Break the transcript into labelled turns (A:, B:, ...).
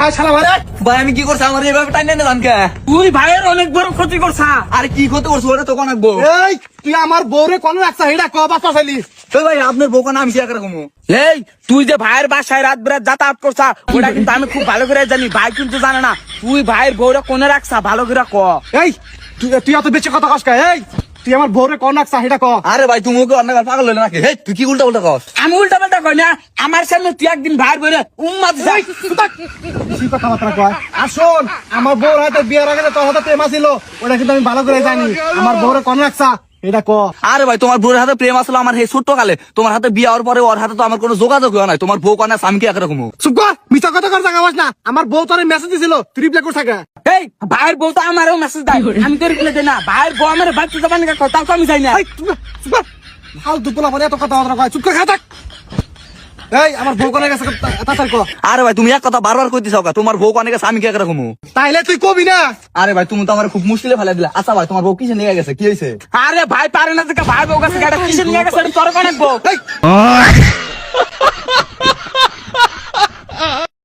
A: আয় শালা ভাই
B: ভাই আমি কি করছি আমার এইভাবে টাইনে না জানকে
C: তুই ভাইয়ের অনেক বড় ক্ষতি করছা।
B: আরে কি ক্ষতি করছো ওটা তখন আঁকবো
A: এই তুই আমার বউরে কোন রাখছা হেডা ক বাচ্চা চাইলি
B: তো ভাই আপনার বউ কোন আমি শেয়ার করে কমু
C: এই তুই যে ভাইয়ের বাসায় রাত বেরাত যাতায়াত করছা ওটা কিন্তু আমি খুব ভালো করে জানি, ভাই কিন্তু জানে না তুই ভাইয়ের বউরে কোনে রাখছা, ভালো করে ক।
A: এই তুই এত বেশি কথা কস কা? এই তুই আমার বউরে কোন রাখছা হেডা ক।
B: আরে ভাই তুমি ওকে অন্য পাগল হইলে নাকি হে তুই কি উল্টা উল্টা কস
C: আমি উল্টা পাল্টা কই না, আমার সামনে তুই একদিন ভাইয়ের বউরে উম্মাদ যাই।
A: কি কথাবার্তা কয়? আর শোন, আমার বউর হাতে বিয়ের আগে যে তোর হাতে প্রেম ছিল ওটা কিন্তু আমি ভালো করে জানি। আমার বউরে কোন রাখছা এটা ক।
B: আরে ভাই তোমার বউয়ের হাতে প্রেম আসলো আমার সেই ছোট্ট কালে, তোমার হাতে বিয়ে হওয়ার পরে ওর হাতে তো আমার কোনো যোগাযোগ হয় নাই। তোমার বউ কানে আমি কি একরকম
A: চুপ কর, মিছা কথা কর জায়গা না। আমার বউ তোর মেসেজ দিছিল, তুই রিপ্লাই করছ কে?
C: এই ভাইয়ের বউ তো আমারও মেসেজ দেয়, আমি তোর রিপ্লাই দেই না। ভাইয়ের বউ আমার বাচ্চা যাবান তাও তো আমি যাই না।
A: এই চুপ কর, ফালতু পোলা বলে এত কথাবার্তা কয়। চুপ করে খা থাক। এই আমার বউ কোনে গেছে তাড়াতাড়ি ক।
B: আরে ভাই তুমি এক কথা বারবার কইতেছ তোমার বউ কানে গেছে আমি কি একরকম
A: তাইলে তুই কবি না।
B: আরে ভাই তুমি তো আমার খুব মুশকিলে ফেলে দিলা। আচ্ছা ভাই তোমার বউ কিসে নিয়ে গেছে কি হয়েছে
C: আরে ভাই পারে না থেকে ভাই বউ কাছে গাড়ি কিসে নিয়ে গেছে তোর কোনে বউ।
A: এই